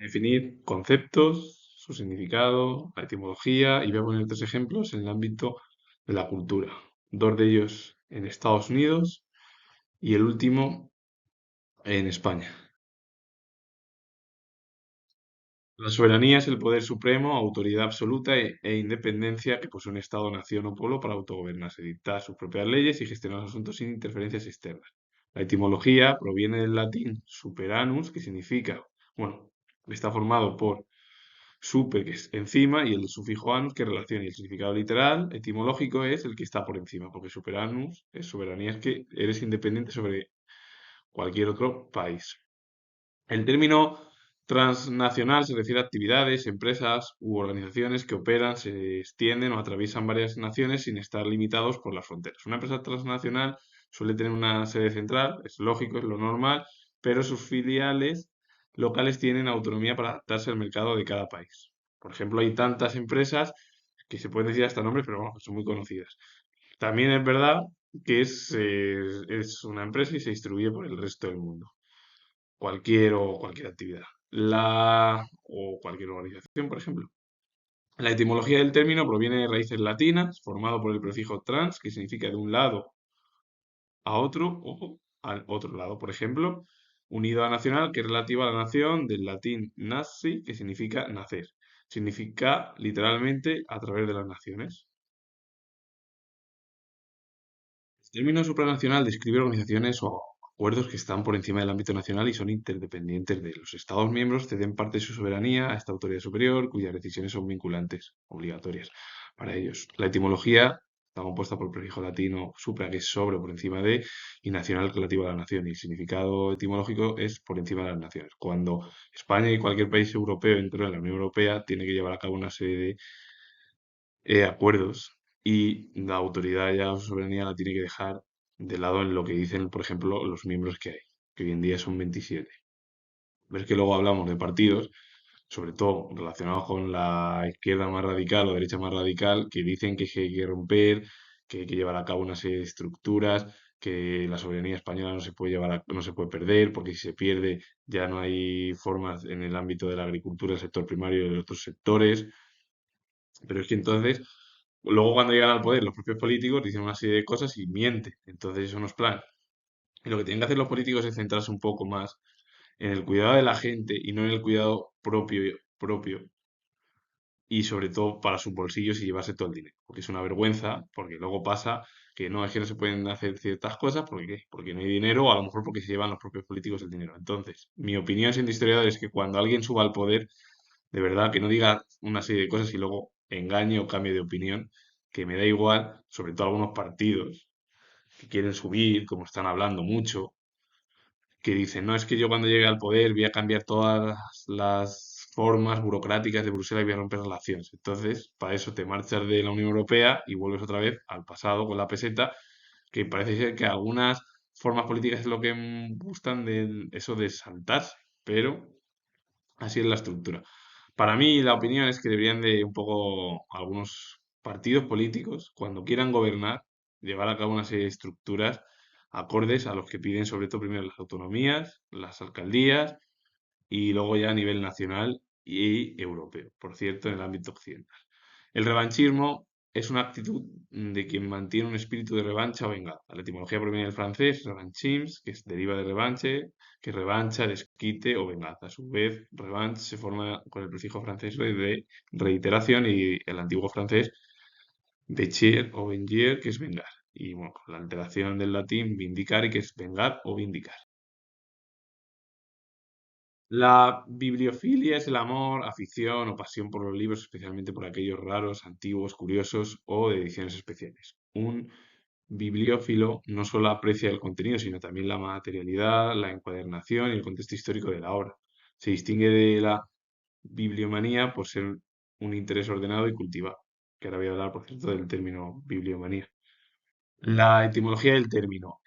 Definir conceptos, su significado, la etimología, y voy a poner tres ejemplos en el ámbito de la cultura. Dos de ellos en Estados Unidos y el último en España. La soberanía es el poder supremo, autoridad absoluta e independencia que posee un Estado, nación o pueblo para autogobernarse, dictar sus propias leyes y gestionar los asuntos sin interferencias externas. La etimología proviene del latín superanus, que significa, bueno, está formado por super, que es encima, y el sufijo anus, que relaciona. Y el significado literal, etimológico, es el que está por encima, porque superanus es soberanía, es que eres independiente sobre cualquier otro país. El término transnacional se refiere a actividades, empresas u organizaciones que operan, se extienden o atraviesan varias naciones sin estar limitados por las fronteras. Una empresa transnacional suele tener una sede central, es lógico, es lo normal, pero sus filiales locales tienen autonomía para adaptarse al mercado de cada país. Por ejemplo, hay tantas empresas que se pueden decir hasta nombres, pero bueno, son muy conocidas. También es verdad que es una empresa y se distribuye por el resto del mundo cualquier actividad. O cualquier organización, por ejemplo. La etimología del término proviene de raíces latinas, formado por el prefijo trans, que significa de un lado a otro o al otro lado. Por ejemplo, unido a nacional, que es relativa a la nación, del latín nasci, que significa nacer. Significa literalmente a través de las naciones. El término supranacional describe organizaciones o acuerdos que están por encima del ámbito nacional y son interdependientes de los Estados miembros, ceden parte de su soberanía a esta autoridad superior, cuyas decisiones son vinculantes, obligatorias para ellos. La etimología está compuesta por el prefijo latino supra, que es sobre o por encima de, y nacional, relativo a la nación. Y el significado etimológico es por encima de las naciones. Cuando España y cualquier país europeo entró en la Unión Europea, tiene que llevar a cabo una serie de acuerdos y la autoridad ya o soberanía la tiene que dejar de lado en lo que dicen, por ejemplo, los miembros que hay, que hoy en día son 27. Ves que luego hablamos de partidos, sobre todo relacionados con la izquierda más radical o derecha más radical, que dicen que hay que romper, que hay que llevar a cabo una serie de estructuras, que la soberanía española no se puede no se puede perder, porque si se pierde ya no hay formas en el ámbito de la agricultura, el sector primario y de otros sectores. Pero es que entonces, luego cuando llegan al poder, los propios políticos dicen una serie de cosas y mienten. Entonces eso no es plan. Y lo que tienen que hacer los políticos es centrarse un poco más en el cuidado de la gente y no en el cuidado propio y sobre todo para sus bolsillos y llevarse todo el dinero. Porque es una vergüenza, porque luego pasa que no es que no se pueden hacer ciertas cosas, ¿por qué? Porque no hay dinero o a lo mejor porque se llevan los propios políticos el dinero. Entonces, mi opinión siendo historiador es que cuando alguien suba al poder, de verdad, que no diga una serie de cosas y luego engañe o cambie de opinión, que me da igual, sobre todo algunos partidos que quieren subir, como están hablando mucho, que dicen, no, es que yo cuando llegue al poder voy a cambiar todas las formas burocráticas de Bruselas y voy a romper relaciones. Entonces, para eso te marchas de la Unión Europea y vuelves otra vez al pasado con la peseta, que parece ser que algunas formas políticas es lo que gustan de eso de saltarse, pero así es la estructura. Para mí, la opinión es que deberían de un poco algunos partidos políticos, cuando quieran gobernar, llevar a cabo una serie de estructuras acordes a los que piden, sobre todo, primero las autonomías, las alcaldías y luego ya a nivel nacional y europeo, por cierto, en el ámbito occidental. El revanchismo es una actitud de quien mantiene un espíritu de revancha o venganza. La etimología proviene del francés revanchims, que deriva de revanche, que es revancha, desquite o venganza. A su vez, revanche se forma con el prefijo francés de reiteración y el antiguo francés vecher o venger, que es vengar. Y bueno, con la alteración del latín vindicar, y que es vengar o vindicar. La bibliofilia es el amor, afición o pasión por los libros, especialmente por aquellos raros, antiguos, curiosos o de ediciones especiales. Un bibliófilo no solo aprecia el contenido, sino también la materialidad, la encuadernación y el contexto histórico de la obra. Se distingue de la bibliomanía por ser un interés ordenado y cultivado, que ahora voy a hablar, por cierto, del término bibliomanía. La etimología del término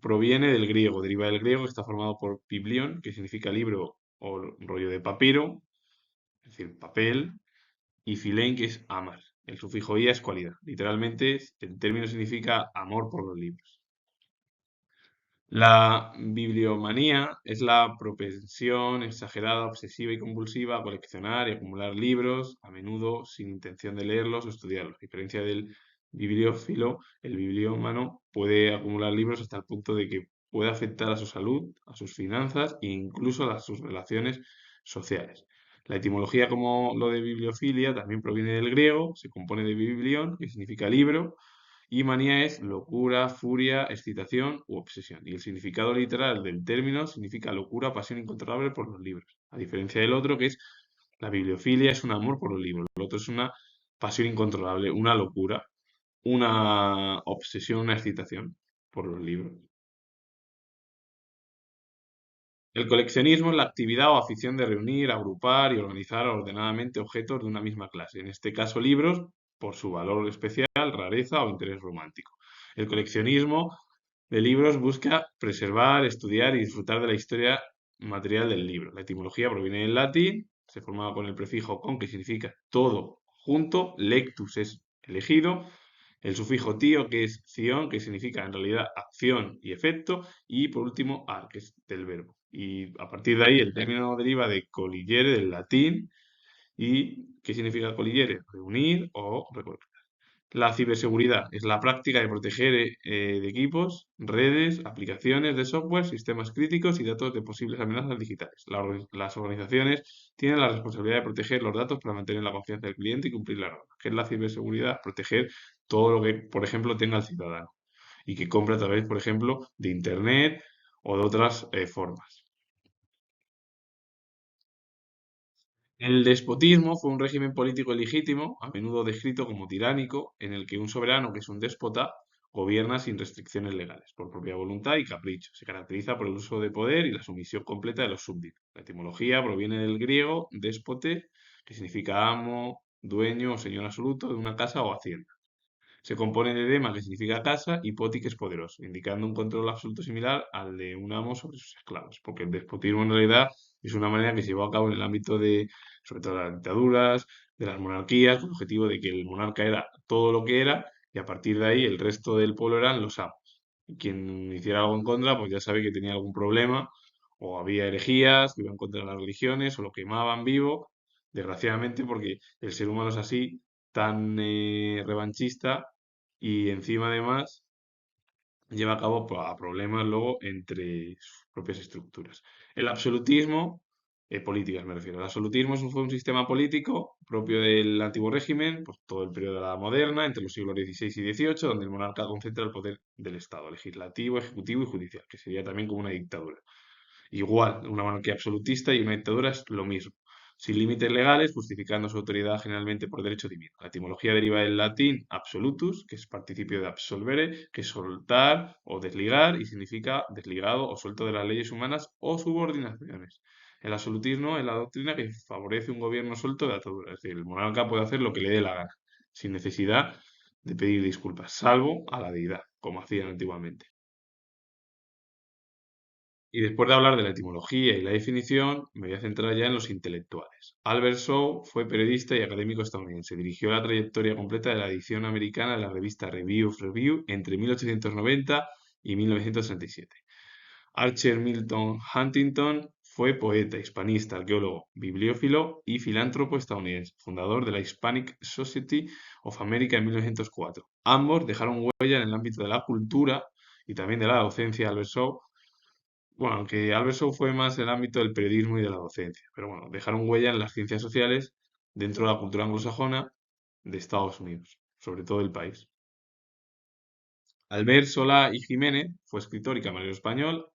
proviene del griego, deriva del griego, está formado por biblión, que significa libro o rollo de papiro, es decir, papel, y filein, que es amar. El sufijo ia es cualidad. Literalmente, el término significa amor por los libros. La bibliomanía es la propensión exagerada, obsesiva y compulsiva a coleccionar y acumular libros, a menudo sin intención de leerlos o estudiarlos. A diferencia del bibliófilo, el bibliómano puede acumular libros hasta el punto de que puede afectar a su salud, a sus finanzas e incluso a sus relaciones sociales. La etimología, como lo de bibliofilia, también proviene del griego, se compone de biblión, que significa libro, y manía es locura, furia, excitación u obsesión. Y el significado literal del término significa locura, pasión incontrolable por los libros. A diferencia del otro, que es la bibliofilia, es un amor por los libros. Lo otro es una pasión incontrolable, una locura, una obsesión, una excitación por los libros. El coleccionismo es la actividad o afición de reunir, agrupar y organizar ordenadamente objetos de una misma clase, en este caso libros, por su valor especial, rareza o interés romántico. El coleccionismo de libros busca preservar, estudiar y disfrutar de la historia material del libro. La etimología proviene del latín, se formaba con el prefijo con, que significa todo junto, lectus es elegido, el sufijo tío, que es ción, que significa en realidad acción y efecto, y por último ar, que es del verbo. Y a partir de ahí el término deriva de colligere, del latín, y ¿qué significa colligere? Reunir o recolectar. La ciberseguridad es la práctica de proteger de equipos, redes, aplicaciones de software, sistemas críticos y datos de posibles amenazas digitales. Las organizaciones tienen la responsabilidad de proteger los datos para mantener la confianza del cliente y cumplir la norma. ¿Qué es la ciberseguridad? Proteger todo lo que, por ejemplo, tenga el ciudadano y que compre a través, por ejemplo, de Internet o de otras formas. El despotismo fue un régimen político ilegítimo, a menudo descrito como tiránico, en el que un soberano, que es un déspota, gobierna sin restricciones legales, por propia voluntad y capricho. Se caracteriza por el uso de poder y la sumisión completa de los súbditos. La etimología proviene del griego déspote, que significa amo, dueño o señor absoluto de una casa o hacienda. Se compone de dema, que significa casa, y poti, que es poderoso, indicando un control absoluto similar al de un amo sobre sus esclavos, porque el despotismo en realidad es una manera que se llevó a cabo en el ámbito de, sobre todo, de las dictaduras, de las monarquías, con el objetivo de que el monarca era todo lo que era, y a partir de ahí el resto del pueblo eran los amos. Y quien hiciera algo en contra, pues ya sabe que tenía algún problema, o había herejías que iban contra las religiones, o lo quemaban vivo, desgraciadamente, porque el ser humano es así, tan revanchista y encima además lleva a cabo a problemas luego entre sus propias estructuras. El absolutismo, políticas me refiero, el absolutismo fue un sistema político propio del antiguo régimen, pues todo el periodo de la moderna, entre los siglos XVI y XVIII, donde el monarca concentra el poder del Estado, legislativo, ejecutivo y judicial, que sería también como una dictadura. Igual, una monarquía absolutista y una dictadura es lo mismo, sin límites legales, justificando su autoridad generalmente por derecho divino. La etimología deriva del latín absolutus, que es participio de absolvere, que es soltar o desligar, y significa desligado o suelto de las leyes humanas o subordinaciones. El absolutismo es la doctrina que favorece un gobierno suelto de atadura, es decir, el monarca puede hacer lo que le dé la gana, sin necesidad de pedir disculpas, salvo a la deidad, como hacían antiguamente. Y después de hablar de la etimología y la definición, me voy a centrar ya en los intelectuales. Albert Shaw fue periodista y académico estadounidense. Dirigió la trayectoria completa de la edición americana de la revista Review of Review entre 1890 y 1967. Archer Milton Huntington fue poeta, hispanista, arqueólogo, bibliófilo y filántropo estadounidense, fundador de la Hispanic Society of America en 1904. Ambos dejaron huella en el ámbito de la cultura y también de la docencia. Albert Shaw, bueno, aunque Alberso fue más el ámbito del periodismo y de la docencia, pero bueno, dejaron huella en las ciencias sociales dentro de la cultura anglosajona de Estados Unidos, sobre todo el país. Albert Solá y Jiménez fue escritor y camarero español,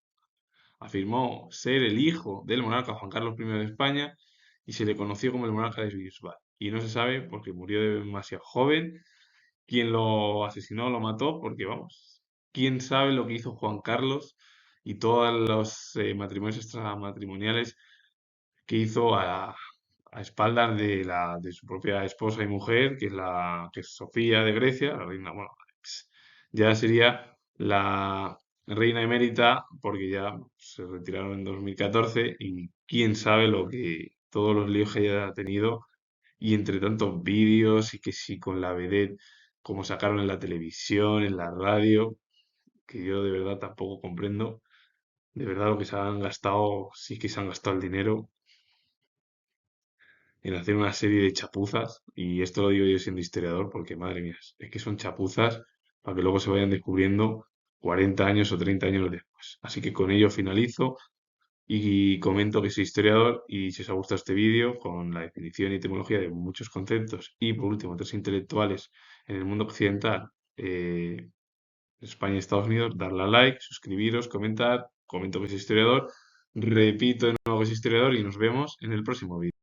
afirmó ser el hijo del monarca Juan Carlos I de España y se le conoció como el monarca de Bisbal. Y no se sabe porque murió demasiado joven, quién lo asesinó, lo mató, porque vamos, quién sabe lo que hizo Juan Carlos y todos los matrimonios extramatrimoniales que hizo a espaldas de su propia esposa y mujer, que es Sofía de Grecia, la reina, bueno, pues, ya sería la reina emérita, porque ya se retiraron en 2014 y quién sabe lo que todos los líos que haya tenido y entre tantos vídeos y que sí con la vedette, como sacaron en la televisión, en la radio, que yo de verdad tampoco comprendo. De verdad lo que se han gastado, sí que se han gastado el dinero en hacer una serie de chapuzas, y esto lo digo yo siendo historiador, porque madre mía, es que son chapuzas para que luego se vayan descubriendo 40 años o 30 años después. Así que con ello finalizo y comento que soy historiador, y si os ha gustado este vídeo con la definición y etimología de muchos conceptos y por último tres intelectuales en el mundo occidental, España y Estados Unidos, darle a like, suscribiros, comentar, comento que soy historiador, repito de nuevo que soy historiador y nos vemos en el próximo vídeo.